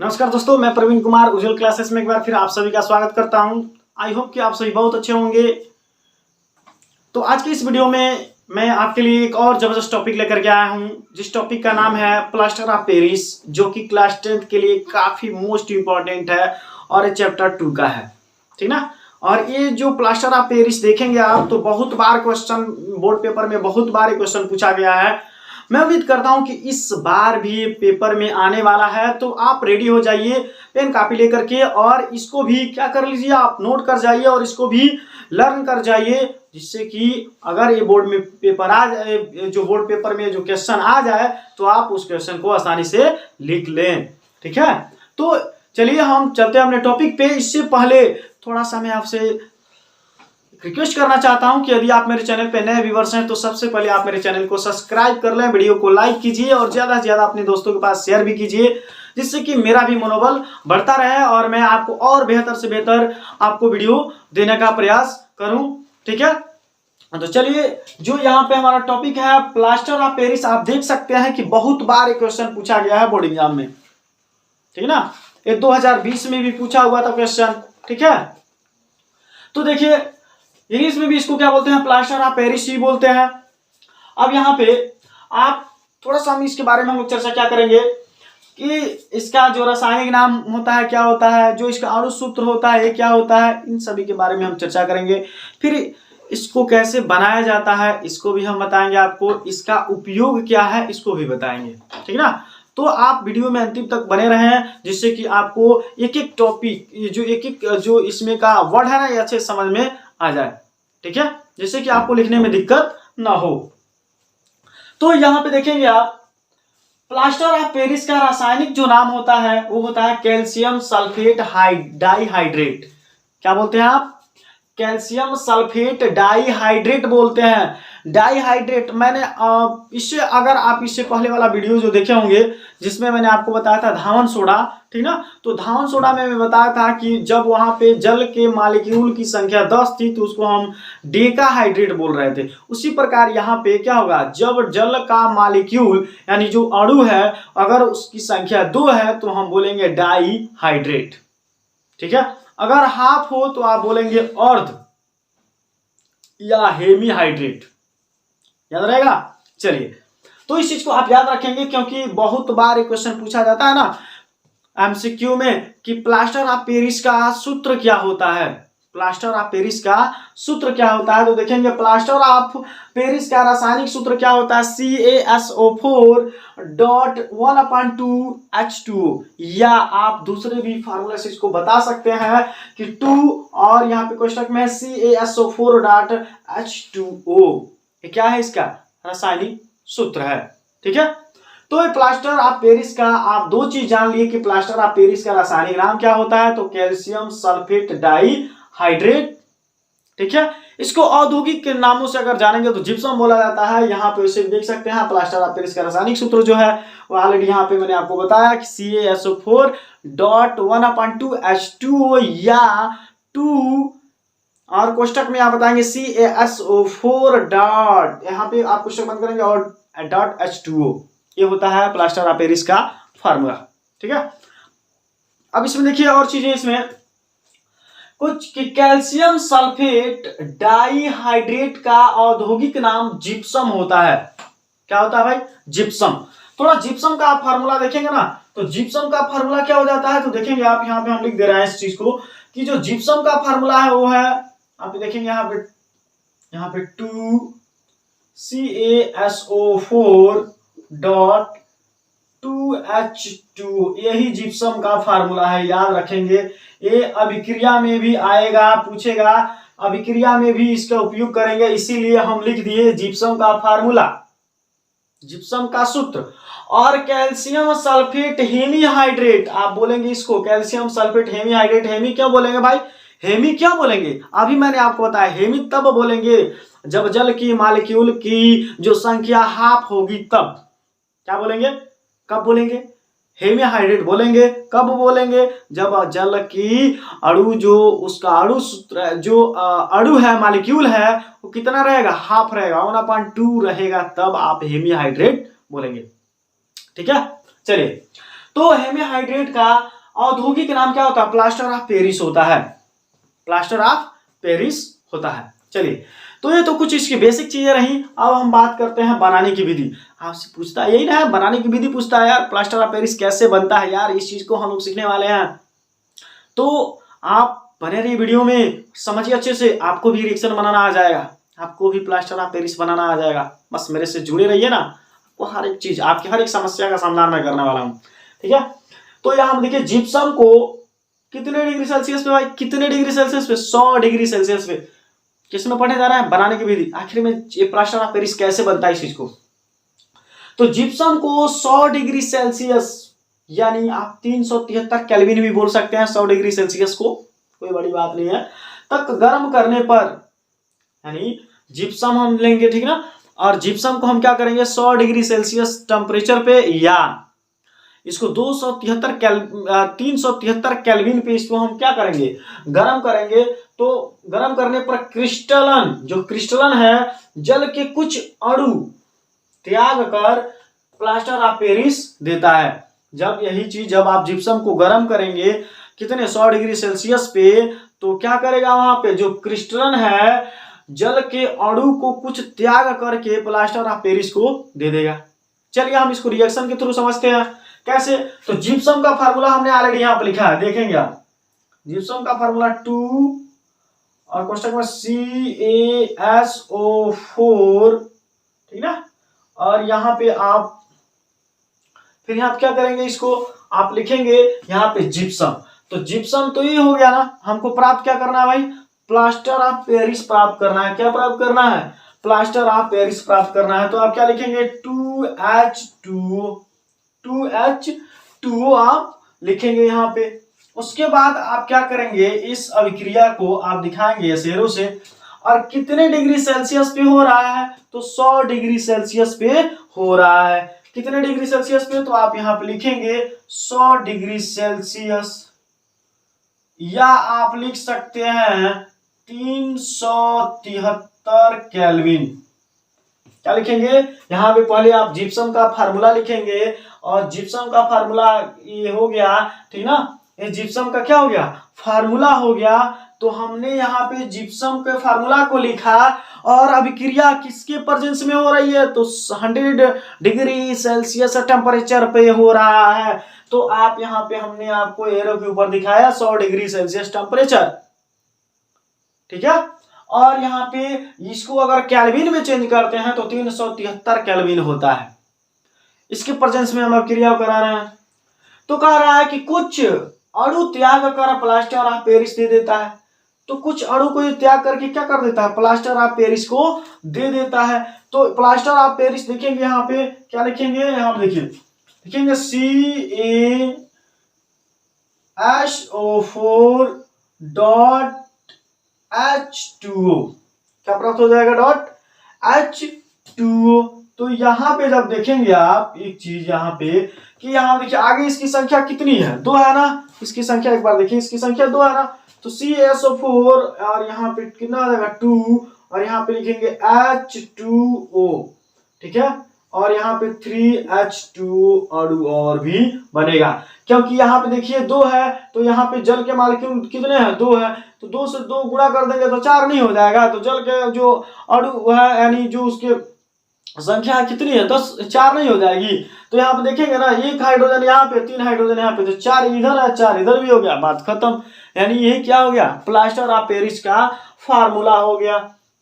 नमस्कार दोस्तों, मैं प्रवीण कुमार उज्जवल क्लासेस में एक बार फिर आप सभी का स्वागत करता हूं। आई होप कि आप सभी बहुत अच्छे होंगे। तो आज की इस वीडियो में मैं आपके लिए एक और जबरदस्त टॉपिक लेकर के आया हूं, जिस टॉपिक का नाम है प्लास्टर ऑफ पेरिस, जो कि क्लास 10th के लिए काफी मोस्ट इंपॉर्टेंट है और ये चैप्टर 2 का है, ठीक ना। और ये जो प्लास्टर ऑफ पेरिस देखेंगे आप तो बहुत बार क्वेश्चन बोर्ड पेपर में बहुत बार क्वेश्चन पूछा गया है। मैं उम्मीद करता हूं कि इस बार भी पेपर में आने वाला है, तो आप रेडी हो जाइए पेन कॉपी लेकर के और इसको भी क्या कर लीजिए, आप नोट कर जाइए और इसको भी लर्न कर जाइए, जिससे कि अगर ये बोर्ड में पेपर आ जाए, जो बोर्ड पेपर में जो क्वेश्चन आ जाए तो आप उस क्वेश्चन को आसानी से लिख लें। ठीक है, तो चलिए हम चलते हैं अपने टॉपिक पे। इससे पहले थोड़ा सा मैं आपसे रिक्वेस्ट करना चाहता हूं कि यदि आप मेरे चैनल पे नए व्यूअर्स हैं तो सबसे पहले आप मेरे चैनल को सब्सक्राइब कर लें, वीडियो को लाइक कीजिए और ज्यादा से ज्यादा अपने दोस्तों के पास शेयर भी कीजिए, जिससे कि मेरा भी मनोबल बढ़ता रहे और मैं आपको और बेहतर से बेहतर आपको वीडियो देने का प्रयास करूं। ठीक है, तो चलिए जो यहाँ पे हमारा टॉपिक है प्लास्टर ऑफ पेरिस, आप देख सकते हैं कि बहुत बार एक क्वेश्चन पूछा गया है बोर्ड एग्जाम में, ठीक है ना। ये 2020 में भी पूछा हुआ था क्वेश्चन, ठीक है। तो देखिए इंग्लिश में भी इसको क्या बोलते हैं, प्लास्टर ऑफ पेरिस ही बोलते हैं। अब यहाँ पे आप थोड़ा सा हम इसके बारे में हम लोग चर्चा क्या करेंगे कि इसका जो रासायनिक नाम होता है क्या होता है, जो इसका अणु सूत्र होता है ये क्या होता है, इन सभी के बारे में हम चर्चा करेंगे। फिर इसको कैसे बनाया जाता है इसको भी हम बताएंगे आपको, इसका उपयोग क्या है इसको भी बताएंगे, ठीक ना। तो आप वीडियो में अंतिम तक बने रहें, जिससे कि आपको एक एक टॉपिक जो इसमें का वर्ड है ना ये अच्छे समझ में आ जाए, ठीक है, जिससे कि आपको लिखने में दिक्कत ना हो। तो यहां पे देखेंगे आप प्लास्टर ऑफ पेरिस का रासायनिक जो नाम होता है वो होता है कैल्शियम सल्फेट डाइहाइड्रेट। क्या बोलते हैं आप, कैल्शियम सल्फेट डाइहाइड्रेट बोलते हैं। डाइहाइड्रेट मैंने इससे अगर आप इससे पहले वाला वीडियो जो देखे होंगे जिसमें मैंने आपको बताया था धावन सोडा, ठीक ना, तो धावन सोडा में मैं बताया था कि जब वहां पे जल के मॉलिक्यूल की संख्या 10 थी तो उसको हम डेकाहाइड्रेट बोल रहे थे। उसी प्रकार यहाँ पे क्या होगा, जब जल का मॉलिक्यूल यानी जो अणु है अगर उसकी संख्या 2 है तो हम बोलेंगे डाइहाइड्रेट, ठीक है। अगर हाफ हो तो आप बोलेंगे अर्ध या हेमीहाइड्रेट, याद रहेगा। चलिए तो इस चीज को आप याद रखेंगे क्योंकि बहुत बार एक क्वेश्चन पूछा जाता है ना एमसीक्यू में कि प्लास्टर ऑफ पेरिस का सूत्र क्या होता है, प्लास्टर ऑफ पेरिस का सूत्र क्या होता है। तो देखेंगे प्लास्टर ऑफ पेरिस का रासायनिक सूत्र क्या होता है, CaSO4.1/2H2O, या आप दूसरे भी फार्मूला से इसको बता सकते हैं कि 2 और यहाँ पे क्वेश्चन में CaSO4.H2O, ये क्या है, इसका रासायनिक सूत्र है, ठीक है। तो प्लास्टर ऑफ पेरिस का आप दो चीज जान लिए कि प्लास्टर ऑफ पेरिस का रासायनिक नाम क्या होता है, तो कैल्शियम सल्फेट डाइहाइड्रेट, ठीक है। इसको औद्योगिक के नामों से अगर जानेंगे तो जिप्सम बोला जाता है। यहाँ पे इसे देख सकते हैं प्लास्टर ऑफ पेरिस का रासायनिक सूत्र जो है वो ऑलरेडी यहाँ पे मैंने आपको बताया कि CaSO4.1/2H2O या 2 और कोष्टक में आप बताएंगे CaSO4 डॉट, यहाँ पे आप कोष्टक बंद करेंगे और .H2O, ये होता है प्लास्टर ऑफ पेरिस का फार्मूला, ठीक है। अब इसमें देखिए और चीजें इसमें कुछ कि कैल्शियम सल्फेट डाइहाइड्रेट का औद्योगिक नाम जिप्सम होता है। क्या होता है भाई, जिप्सम। थोड़ा जिप्सम का आप फार्मूला देखेंगे ना तो जिप्सम का फार्मूला क्या हो जाता है, तो देखेंगे आप यहाँ पे हम लिख दे रहे हैं इस चीज को कि जो जिप्सम का फार्मूला है वो है, आप देखेंगे यहाँ पे 2CaSO4.2H2, यही जिप्सम का फार्मूला है, याद रखेंगे। ये अभिक्रिया में भी आएगा, पूछेगा अभिक्रिया में भी इसका उपयोग करेंगे, इसीलिए हम लिख दिए जिप्सम का फार्मूला, जिप्सम का सूत्र। और कैल्शियम सल्फेट हेमीहाइड्रेट, आप बोलेंगे इसको कैल्शियम सल्फेट हेमीहाइड्रेट। हेमी क्यों बोलेंगे भाई, हेमी क्यों बोलेंगे, अभी मैंने आपको बताया हेमी तब बोलेंगे जब जल की मॉलिक्यूल की जो संख्या हाफ होगी तब। क्या बोलेंगे, कब बोलेंगे, हेमीहाइड्रेट बोलेंगे। कब बोलेंगे, जब जल की अणु जो उसका अणु सूत्र जो अणु है मॉलिक्यूल है वो कितना रहेगा, हाफ रहेगा, 1/2 रहेगा, तब आप हेमीहाइड्रेट बोलेंगे, ठीक है। चलिए तो हेमीहाइड्रेट का औद्योगिक नाम क्या होता है? प्लास्टर ऑफ पेरिस होता है, प्लास्टर ऑफ पेरिस होता है। चलिए, तो ये तो कुछ इसकी बेसिक चीजें रही। अब हम बात करते हैं बनाने की विधि। आपसे पूछता है यही ना है, बनाने की विधि पूछता है यार, प्लास्टर ऑफ पेरिस कैसे बनता है यार, इस चीज को हम लोग सीखने वाले हैं। तो आप बने रहिए वीडियो में, समझिए अच्छे से, आपको भी रिएक्शन बनाना आ जाएगा, आपको भी प्लास्टर ऑफ पेरिस बनाना आ जाएगा। बस मेरे से जुड़े रहिए ना, आपको हर एक चीज, आपकी हर एक समस्या का समाधान मैं करने वाला हूँ, ठीक है। तो यहाँ देखिए, जिप्सम को कितने डिग्री सेल्सियस पे भाई, कितने डिग्री सेल्सियस पे? 100 डिग्री सेल्सियस पे। किसमें पढ़ने जा रहा है? बनाने की विधि। आखिर में ये प्लास्टर ऑफ पेरिस कैसे बनता है इस चीज को। तो जिप्सम को 100 डिग्री सेल्सियस, यानी आप 373 केल्विन भी बोल सकते हैं 100 डिग्री सेल्सियस को, कोई बड़ी बात नहीं है, तक गर्म करने पर, यानी जिप्सम हम लेंगे, ठीक ना, और जिप्सम को हम क्या करेंगे 100 डिग्री सेल्सियस टेम्परेचर पे, या इसको 373 केल्विन पे इसको हम क्या करेंगे, गर्म करेंगे। तो गर्म करने पर क्रिस्टलन, जो क्रिस्टलन है, जल के कुछ अणु त्याग कर प्लास्टर ऑफ पेरिस देता है। जब यही चीज, जब आप जिप्सम को गर्म करेंगे कितने 100 डिग्री सेल्सियस पे, तो क्या करेगा, वहां पे जो क्रिस्टलन है, जल के अणु को कुछ त्याग करके प्लास्टर ऑफ पेरिस को दे देगा। चलिए हम इसको रिएक्शन के थ्रू समझते हैं कैसे। तो जिप्सम का फार्मूला हमने ऑलरेडी यहां पर लिखा है, देखेंगे आप। जिप्सम का फार्मूला 2 और कोष्टक में CaSO4, ठीक ना, और यहाँ पे आप फिर यहाँ क्या करेंगे, इसको आप लिखेंगे यहाँ पे जिप्सम। तो जिप्सम तो ये हो गया ना, हमको प्राप्त क्या करना है भाई, प्लास्टर ऑफ पेरिस प्राप्त करना है। क्या प्राप्त करना है? प्लास्टर ऑफ पेरिस प्राप्त करना है। तो आप क्या लिखेंगे, 2H2O आप लिखेंगे यहाँ पे। उसके बाद आप क्या करेंगे, इस अभिक्रिया को आप दिखाएंगे ऐसे एरो से, और कितने डिग्री सेल्सियस पे हो रहा है, तो 100 डिग्री सेल्सियस पे हो रहा है। कितने डिग्री सेल्सियस पे, तो आप यहां पे लिखेंगे 100 डिग्री सेल्सियस, या आप लिख सकते हैं 373 केल्विन। क्या लिखेंगे, यहां पे पहले आप जिप्सम का फार्मूला लिखेंगे, और जिप्सम का फार्मूला ये हो गया, ठीक ना, ये जिप्सम का क्या हो गया, फार्मूला हो गया। तो हमने यहाँ पे जिप्सम के फार्मूला को लिखा, और अभिक्रिया किसके प्रेजेंस में हो रही है, तो 100 डिग्री सेल्सियस टेम्परेचर पे हो रहा है। तो आप यहाँ पे, हमने आपको एरो के ऊपर दिखाया 100 डिग्री सेल्सियस टेम्परेचर, ठीक है। और यहाँ पे इसको अगर केल्विन में चेंज करते हैं तो 373 केल्विन होता है। इसके प्रेजेंस में हम अभिक्रिया करा रहे हैं। तो कह रहा है कि कुछ अणु त्याग कर प्लास्टर ऑफ पेरिस दे देता है। तो कुछ अणु को त्याग करके क्या कर देता है, प्लास्टर ऑफ पेरिस को दे देता है। तो प्लास्टर ऑफ पेरिस लिखेंगे, यहाँ पे क्या लिखेंगे, यहाँ पे देखिए, लिखेंगे CaSO4.H2O, क्या प्राप्त हो जाएगा, .H2O। तो यहाँ पे जब देखेंगे आप एक चीज यहाँ पे, कि यहाँ देखिए आगे इसकी संख्या कितनी है, 2 है ना, इसकी संख्या एक बार देखिए, इसकी संख्या 2 है ना। तो CaSO4 और यहाँ पे कितना आ जाएगा 2, और यहाँ पे लिखेंगे H2O, ठीक है, और यहाँ पे 3H2O अणु और भी बनेगा, क्योंकि यहाँ पे देखिए 2 है, तो यहाँ पे जल के मॉलिक्यूल कितने हैं, 2 है, तो 2 से 2 गुणा कर देंगे तो 4 नहीं हो जाएगा। तो जल के जो अणु है, यानी जो उसके संख्या कितनी है, 10, 4 नहीं हो जाएगी। तो यहाँ पे देखेंगे ना, 1 हाइड्रोजन यहाँ पे, 3 हाइड्रोजन यहाँ पे, तो 4 इधर है, 4 इधर भी हो गया, बात खत्म। यानी ये क्या हो गया, प्लास्टर ऑफ पेरिस का फार्मूला हो गया।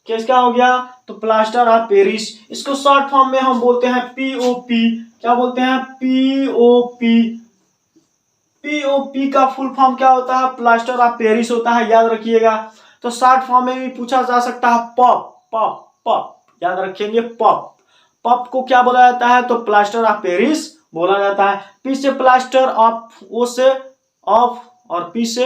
किसका हो गया, तो प्लास्टर ऑफ पेरिस। इसको शॉर्ट फॉर्म में हम बोलते हैं POP। क्या बोलते हैं, POP। POP का फुल फॉर्म क्या होता है, प्लास्टर ऑफ पेरिस होता है, याद रखिएगा। तो शॉर्ट फॉर्म में भी पूछा जा सकता है, पॉप, याद रखेंगे, पॉप को क्या बोला जाता है, तो प्लास्टर ऑफ पेरिस बोला जाता है। P से प्लास्टर, ऑफ, O से ऑफ, और P से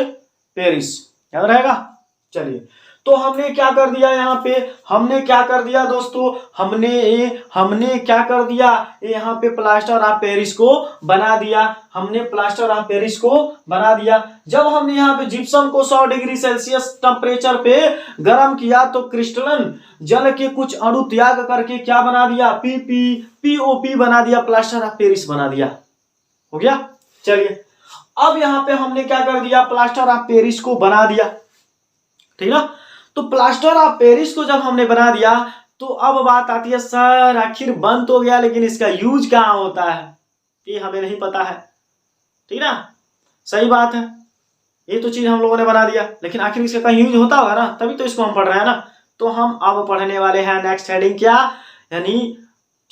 पेरिस, याद रहेगा। चलिए, तो हमने क्या कर दिया, यहाँ पे हमने क्या कर दिया दोस्तों, हमने क्या कर दिया, यहाँ पे प्लास्टर ऑफ पेरिस को बना दिया। हमने प्लास्टर ऑफ पेरिस को बना दिया। जब हमने यहाँ पे जिप्सम को 100 डिग्री सेल्सियस टेम्परेचर पे गर्म किया, तो क्रिस्टलन जल के कुछ अणु त्याग करके क्या बना दिया, POP बना दिया, प्लास्टर ऑफ पेरिस बना दिया। हो गया। चलिए, अब यहाँ पे हमने क्या कर दिया, प्लास्टर ऑफ पेरिस को बना दिया, ठीक ना। तो प्लास्टर ऑफ पेरिस को जब हमने बना दिया तो अब बात आती है सर आखिर बन तो गया लेकिन इसका यूज कहाँ होता है, ये हमें नहीं पता है, ठीक ना। सही बात है, ये तो चीज हम लोगों ने बना दिया लेकिन आखिर इसका कहीं यूज होता होगा ना, तभी तो इसको हम पढ़ रहे हैं ना। तो हम अब पढ़ने वाले हैं नेक्स्ट हेडिंग क्या, यानी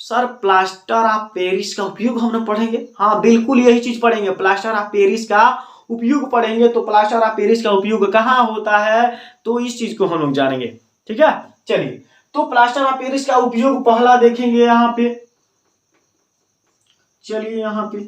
सर प्लास्टर ऑफ पेरिस का उपयोग हमने पढ़ेंगे। हाँ बिल्कुल यही चीज पढ़ेंगे, प्लास्टर ऑफ पेरिस का उपयोग पढ़ेंगे। तो प्लास्टर ऑफ पेरिस का उपयोग कहाँ होता है, तो इस चीज को हम लोग जानेंगे, ठीक है। चलिए तो प्लास्टर ऑफ पेरिस का उपयोग पहला देखेंगे यहाँ पे। चलिए यहाँ पे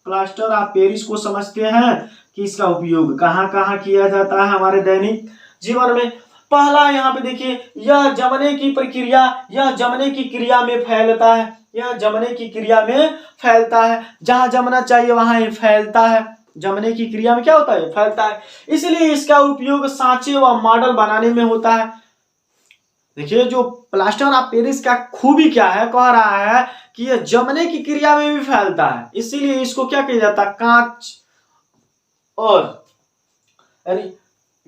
प्लास्टर ऑफ पेरिस को समझते हैं कि इसका उपयोग कहाँ कहाँ किया जाता है हमारे दैनिक जीवन में। पहला यहाँ पे देखिए, यह जमने की प्रक्रिया, यह जमने की क्रिया में फैलता है, यह जमने की क्रिया में फैलता है, जहां जमना चाहिए वहां ये फैलता है, जमने की क्रिया में क्या होता है, फैलता है। इसलिए इसका उपयोग सांचे व मॉडल बनाने में होता है। देखिए जो प्लास्टर ऑफ पेरिस का खूबी क्या है, कह रहा है कि यह जमने की क्रिया में भी फैलता है, इसीलिए इसको क्या किया जाता है, कांच और यानी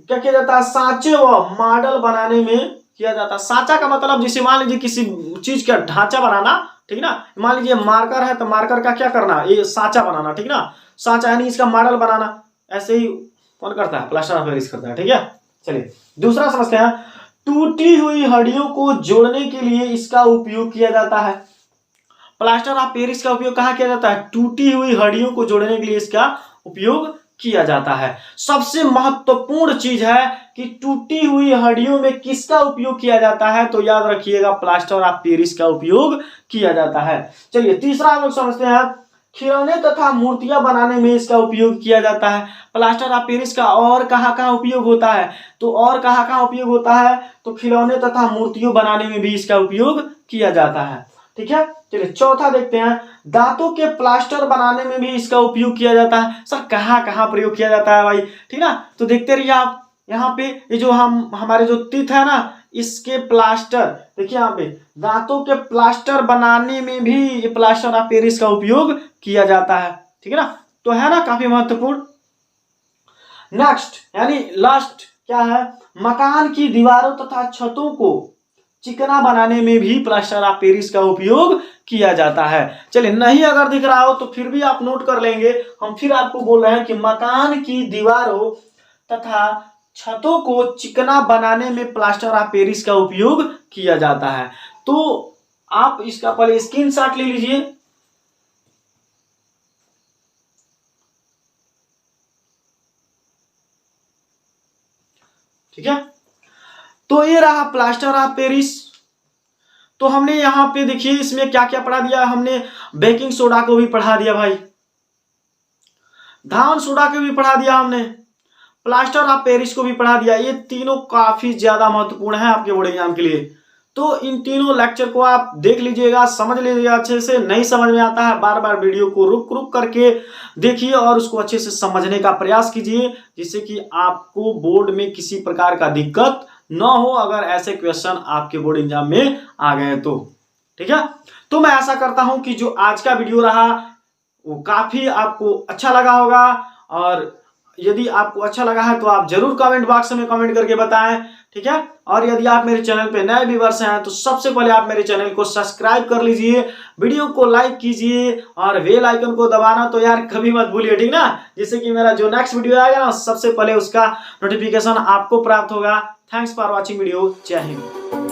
क्या किया जाता है, सांचे व मॉडल बनाने में किया जाता है। सांचा का मतलब जैसे मान लीजिए किसी चीज का ढांचा बनाना, ठीक ना। मान लीजिए मार्कर है तो मार्कर का क्या करना, ये सांचा बनाना, ठीक ना। सांचा यानी इसका मॉडल बनाना, ऐसे ही कौन करता है, प्लास्टर ऑफ पेरिस करता है, ठीक है। चलिए दूसरा समझते हैं, टूटी हुई हड्डियों को जोड़ने के लिए इसका उपयोग किया जाता है। प्लास्टर ऑफ पेरिस का उपयोग कहाँ किया जाता है, टूटी हुई हड्डियों को जोड़ने के लिए इसका उपयोग किया जाता है। सबसे महत्वपूर्ण चीज है कि टूटी हुई हड्डियों में किसका उपयोग किया जाता है, तो याद रखिएगा प्लास्टर ऑफ पेरिस का उपयोग किया जाता है। चलिए तीसरा हम लोग समझते हैं, खिलौने तथा मूर्तियां बनाने में इसका उपयोग किया जाता है। प्लास्टर ऑफ पेरिस का और कहाँ कहाँ उपयोग होता है, तो और कहाँ कहाँ उपयोग होता है, तो खिलौने तथा मूर्तियों बनाने में भी इसका उपयोग किया जाता है, ठीक है। चलिए चौथा देखते हैं, दांतों के प्लास्टर बनाने में भी इसका उपयोग किया जाता है। सर कहाँ कहाँ प्रयोग किया जाता है भाई, ठीक ना। तो देखते रहिए आप, यहाँ पे ये जो हमारे जो टीथ है ना, इसके प्लास्टर देखिए यहाँ पे, दांतों के प्लास्टर बनाने में भी ये प्लास्टर ऑफ पेरिस का उपयोग किया जाता है, ठीक है ना। तो है ना काफी महत्वपूर्ण। नेक्स्ट यानी लास्ट क्या है, मकान की दीवारों तथा छतों को चिकना बनाने में भी प्लास्टर ऑफ पेरिस का उपयोग किया जाता है। चलिए नहीं अगर दिख रहा हो तो फिर भी आप नोट कर लेंगे, हम फिर आपको बोल रहे हैं कि मकान की दीवारों तथा छतों को चिकना बनाने में प्लास्टर ऑफ पेरिस का उपयोग किया जाता है। तो आप इसका पहले स्क्रीनशॉट ले लीजिए, ठीक है। तो ये रहा प्लास्टर ऑफ पेरिस। तो हमने यहां पे देखिए इसमें क्या क्या पढ़ा दिया, हमने बेकिंग सोडा को भी पढ़ा दिया भाई, धान सोडा को भी पढ़ा दिया हमने, प्लास्टर ऑफ पेरिस को भी पढ़ा दिया। ये तीनों काफी ज्यादा महत्वपूर्ण है आपके बोर्ड एग्जाम के लिए। तो इन तीनों लेक्चर को आप देख लीजिएगा, समझ लीजिएगा अच्छे से। नहीं समझ में आता है बार बार वीडियो को रुक रुक करके देखिए और उसको अच्छे से समझने का प्रयास कीजिए, जिससे कि आपको बोर्ड में किसी प्रकार का दिक्कत ना हो अगर ऐसे क्वेश्चन आपके बोर्ड एग्जाम में आ गए तो, ठीक है। तो मैं आशा करता हूं कि जो आज का वीडियो रहा वो काफी आपको अच्छा लगा होगा, और यदि आपको अच्छा लगा है तो आप जरूर कमेंट बॉक्स में कमेंट करके बताएं, ठीक है। और यदि आप मेरे चैनल पे नए व्यूअर्स हैं तो सबसे पहले आप मेरे चैनल को सब्सक्राइब कर लीजिए, वीडियो को लाइक कीजिए और बेल आइकन को दबाना तो यार कभी मत भूलिए, ठीक ना। जिससे कि मेरा जो नेक्स्ट वीडियो आएगा ना सबसे पहले उसका नोटिफिकेशन आपको प्राप्त होगा। थैंक्स फॉर वॉचिंग वीडियो, जय हिंद।